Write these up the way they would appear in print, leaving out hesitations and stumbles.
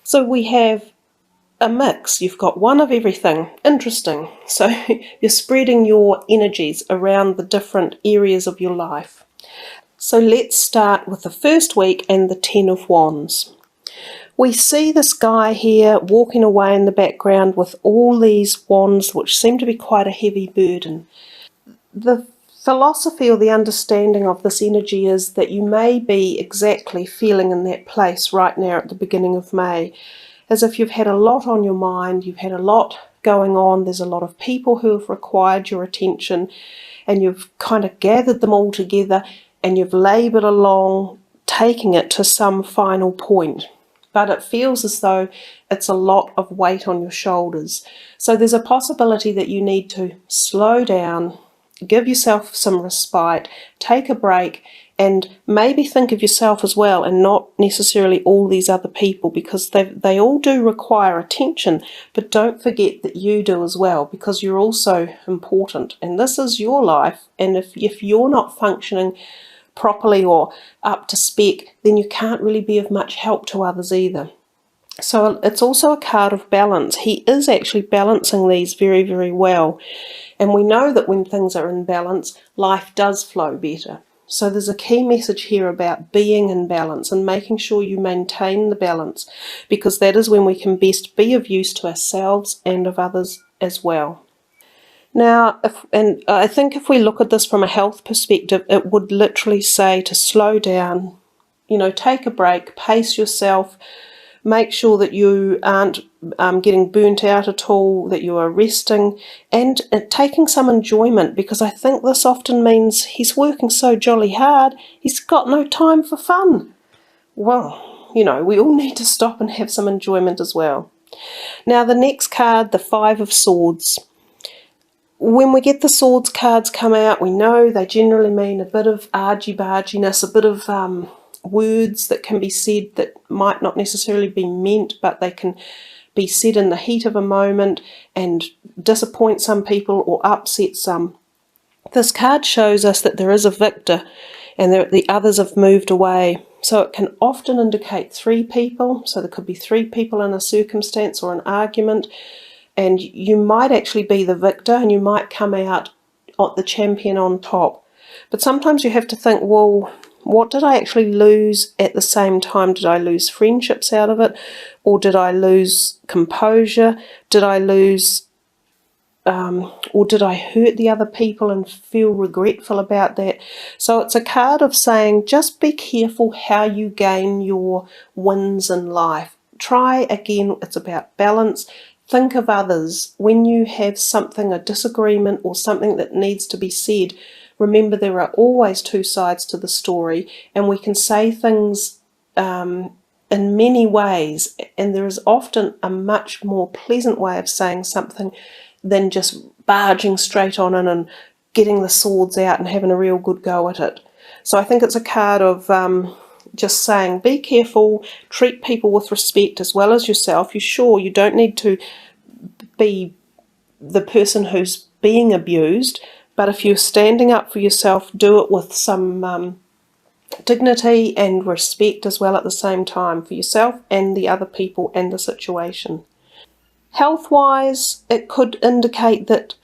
So we have a mix. You've got one of everything. Interesting. So you're spreading your energies around the different areas of your life. So let's start with the first week and the 10 of Wands. We see this guy here walking away in the background with all these wands, which seem to be quite a heavy burden. The philosophy or the understanding of this energy is that you may be exactly feeling in that place right now at the beginning of May, as if you've had a lot on your mind, you've had a lot going on, there's a lot of people who have required your attention, and you've kind of gathered them all together and you've laboured along, taking it to some final point. But it feels as though it's a lot of weight on your shoulders. So there's a possibility that you need to slow down, give yourself some respite, take a break, and maybe think of yourself as well and not necessarily all these other people, because they all do require attention, but don't forget that you do as well, because you're also important and this is your life. And if you're not functioning properly or up to spec, then you can't really be of much help to others either. So it's also a card of balance. He is actually balancing these very, very well. And we know that when things are in balance, life does flow better. So there's a key message here about being in balance and making sure you maintain the balance, because that is when we can best be of use to ourselves and of others as well. Now, I think if we look at this from a health perspective, it would literally say to slow down, take a break, pace yourself, make sure that you aren't getting burnt out at all, that you are resting and taking some enjoyment, because I think this often means he's working so jolly hard, he's got no time for fun. Well, we all need to stop and have some enjoyment as well. Now, the next card, the Five of Swords. When we get the swords cards come out, we know they generally mean a bit of argy-barginess, a bit of words that can be said that might not necessarily be meant, but they can be said in the heat of a moment and disappoint some people or upset some. This card shows us that there is a victor and the others have moved away. So it can often indicate three people. So there could be three people in a circumstance or an argument, and you might actually be the victor and you might come out the champion on top. But sometimes you have to think, well, what did I actually lose at the same time? Did I lose friendships out of it? Or did I lose composure? Did I lose, or did I hurt the other people and feel regretful about that? So it's a card of saying, just be careful how you gain your wins in life. Try again, it's about balance. Think of others. When you have something, a disagreement or something that needs to be said, remember there are always two sides to the story, and we can say things in many ways, and there is often a much more pleasant way of saying something than just barging straight on in and getting the swords out and having a real good go at it. So I think it's a card of just saying, be careful, treat people with respect as well as yourself. You don't need to be the person who's being abused, but if you're standing up for yourself, do it with some dignity and respect as well at the same time for yourself and the other people and the situation. Health-wise, it could indicate that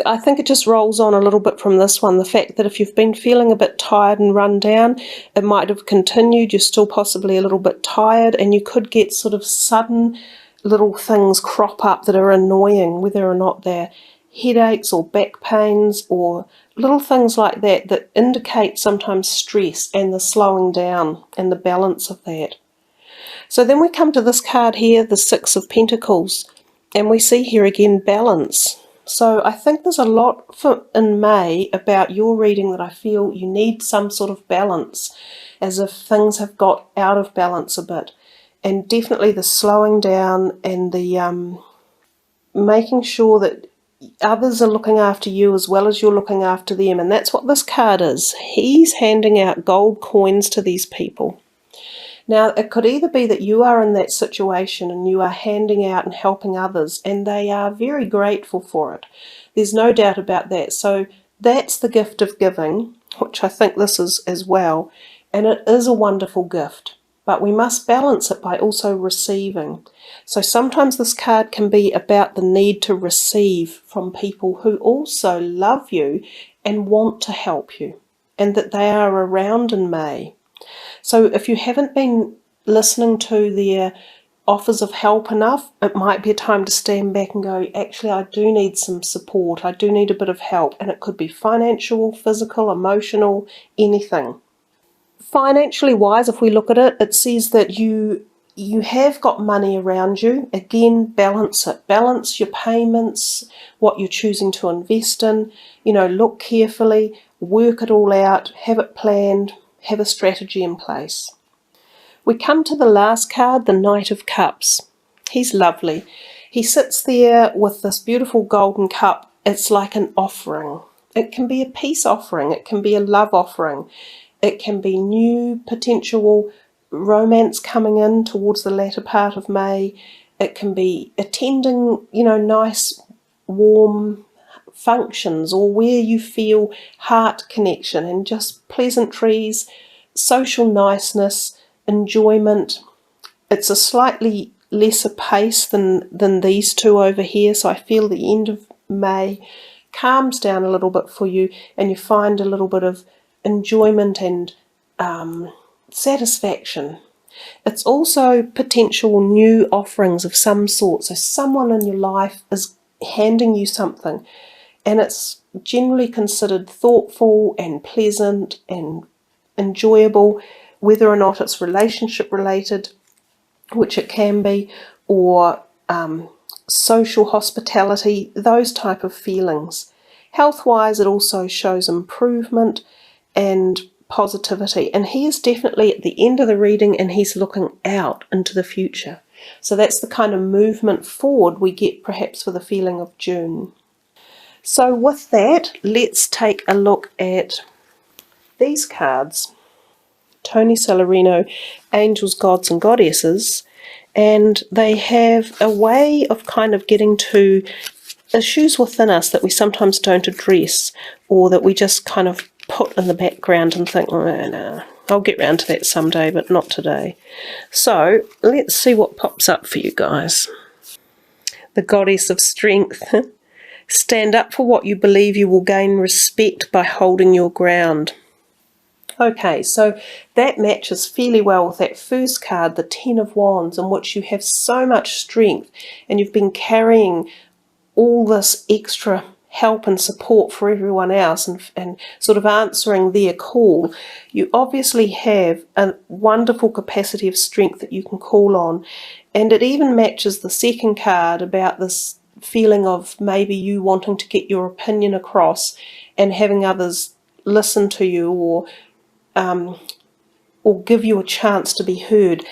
I think it just rolls on a little bit from this one. The fact that if you've been feeling a bit tired and run down, it might have continued. You're still possibly a little bit tired, and you could get sort of sudden little things crop up that are annoying, whether or not they're headaches or back pains or little things like that, that indicate sometimes stress and the slowing down and the balance of that. So then we come to this card here, the Six of Pentacles, and we see here again balance. So I think there's a lot in May about your reading that I feel you need some sort of balance, as if things have got out of balance a bit. And definitely the slowing down and the making sure that others are looking after you as well as you're looking after them. And that's what this card is. He's handing out gold coins to these people. Now, it could either be that you are in that situation and you are handing out and helping others, and they are very grateful for it. There's no doubt about that. So that's the gift of giving, which I think this is as well. And it is a wonderful gift. but we must balance it by also receiving. So sometimes this card can be about the need to receive from people who also love you and want to help you, and that they are around in May. So if you haven't been listening to their offers of help enough, it might be a time to stand back and go, actually, I do need some support. I do need a bit of help. And it could be financial, physical, emotional, anything. Financially wise, if we look at it, it says that you have got money around you. Again, balance it. Balance your payments, what you're choosing to invest in. Look carefully, work it all out, have it planned, have a strategy in place. We come to the last card, the Knight of Cups. He's lovely. He sits there with this beautiful golden cup. It's like an offering. It can be a peace offering. It can be a love offering. It can be new potential romance coming in towards the latter part of May. It can be attending, nice, warm functions, or where you feel heart connection and just pleasantries, social niceness, enjoyment. It's a slightly lesser pace than these two over here, so I feel the end of May calms down a little bit for you, and you find a little bit of enjoyment and satisfaction. It's also potential new offerings of some sort, so someone in your life is handing you something, and it's generally considered thoughtful and pleasant and enjoyable, whether or not it's relationship related, which it can be, or social hospitality, those type of feelings. Health-wise, it also shows improvement and positivity, and he is definitely at the end of the reading and he's looking out into the future. So that's the kind of movement forward we get perhaps for the feeling of June. So with that, let's take a look at these cards. Tony Salarino, Angels, Gods and Goddesses, and they have a way of kind of getting to issues within us that we sometimes don't address, or that we just kind of put in the background and think, oh, no, I'll get round to that someday, but not today. So let's see what pops up for you guys. The Goddess of Strength. Stand up for what you believe. You will gain respect by holding your ground. Okay, so that matches fairly well with that first card, the Ten of Wands, in which you have so much strength and you've been carrying all this extra help and support for everyone else, and sort of answering their call. You obviously have a wonderful capacity of strength that you can call on, and it even matches the second card about this feeling of maybe you wanting to get your opinion across and having others listen to you, or give you a chance to be heard.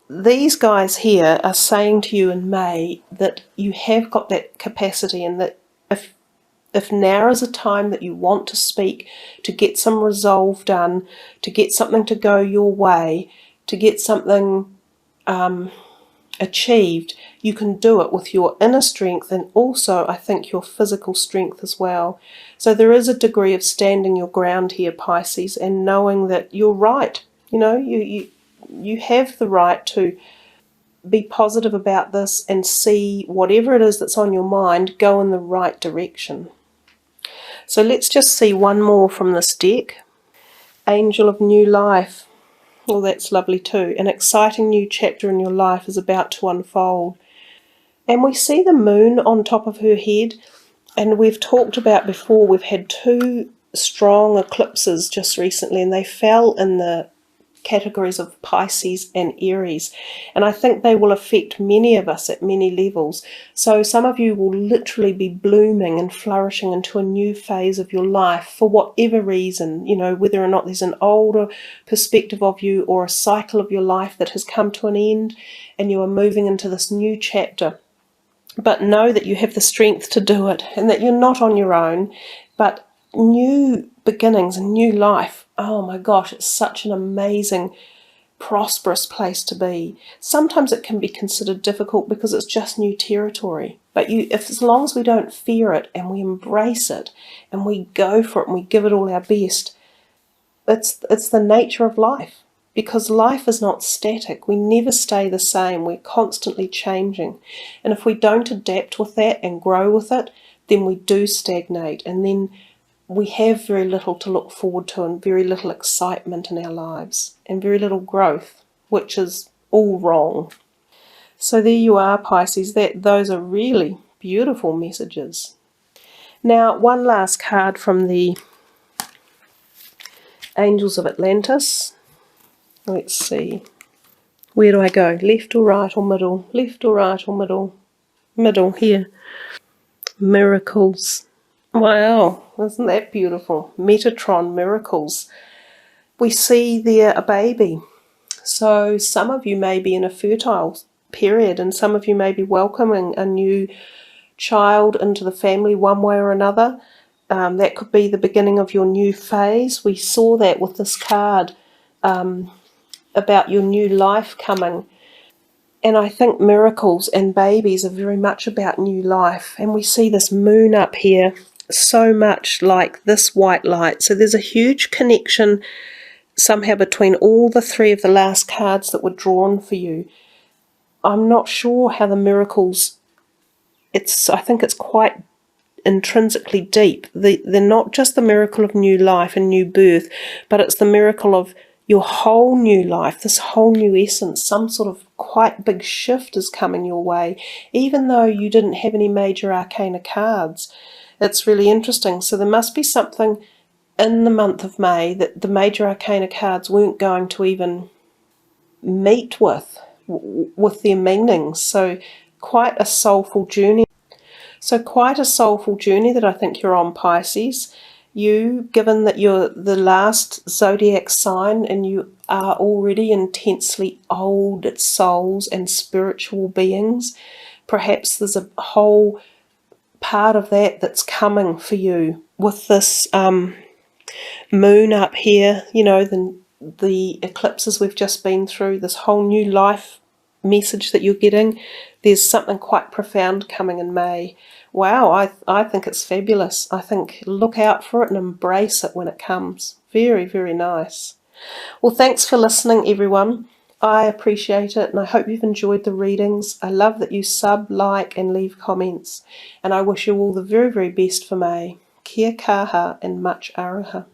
These guys here are saying to you in May that you have got that capacity, and that if now is a time that you want to speak, to get some resolve done, to get something to go your way, to get something achieved, you can do it with your inner strength and also, I think, your physical strength as well. So there is a degree of standing your ground here, Pisces, and knowing that you're right. You have the right to be positive about this and see whatever it is that's on your mind go in the right direction. So let's just see one more from this deck. Angel of New Life. Well, that's lovely too. An exciting new chapter in your life is about to unfold. And we see the moon on top of her head, and we've talked about before, we've had two strong eclipses just recently, and they fell in the categories of Pisces and Aries, and I think they will affect many of us at many levels. So some of you will literally be blooming and flourishing into a new phase of your life for whatever reason, whether or not there's an older perspective of you or a cycle of your life that has come to an end and you are moving into this new chapter. But know that you have the strength to do it, and that you're not on your own, but new beginnings and new life. Oh my gosh, it's such an amazing, prosperous place to be. Sometimes it can be considered difficult because it's just new territory. But as long as we don't fear it and we embrace it and we go for it and we give it all our best, it's the nature of life. because life is not static. We never stay the same. We're constantly changing. And if we don't adapt with that and grow with it, then we do stagnate, and then we have very little to look forward to and very little excitement in our lives and very little growth, which is all wrong. So there you are, Pisces. Those are really beautiful messages. Now, one last card from the Angels of Atlantis. Let's see. Where do I go? Left or right or middle? Left or right or middle? Middle, here. Miracles. Wow, isn't that beautiful? Metatron miracles. We see there a baby. So some of you may be in a fertile period, and some of you may be welcoming a new child into the family one way or another. That could be the beginning of your new phase. We saw that with this card about your new life coming. And I think miracles and babies are very much about new life. And we see this moon up here, so much like this white light. So there's a huge connection somehow between all the three of the last cards that were drawn for you. I'm not sure how the miracles, I think it's quite intrinsically deep. They're not just the miracle of new life and new birth, but it's the miracle of your whole new life, this whole new essence. Some sort of quite big shift is coming your way, even though you didn't have any major arcana cards. It's really interesting. So there must be something in the month of May that the major arcana cards weren't going to even meet with their meanings. So quite a soulful journey. That I think you're on, Pisces. You, given that you're the last zodiac sign and you are already intensely old souls and spiritual beings, perhaps there's a whole part of that that's coming for you with this moon up here, you know, the eclipses we've just been through, this whole new life message that you're getting. There's something quite profound coming in May. Wow, I think it's fabulous. I think look out for it and embrace it when it comes. Very, very nice. Well, thanks for listening, everyone. I appreciate it, and I hope you've enjoyed the readings. I love that you sub, like, and leave comments. And I wish you all the very, very best for May. Kia kaha and much aroha.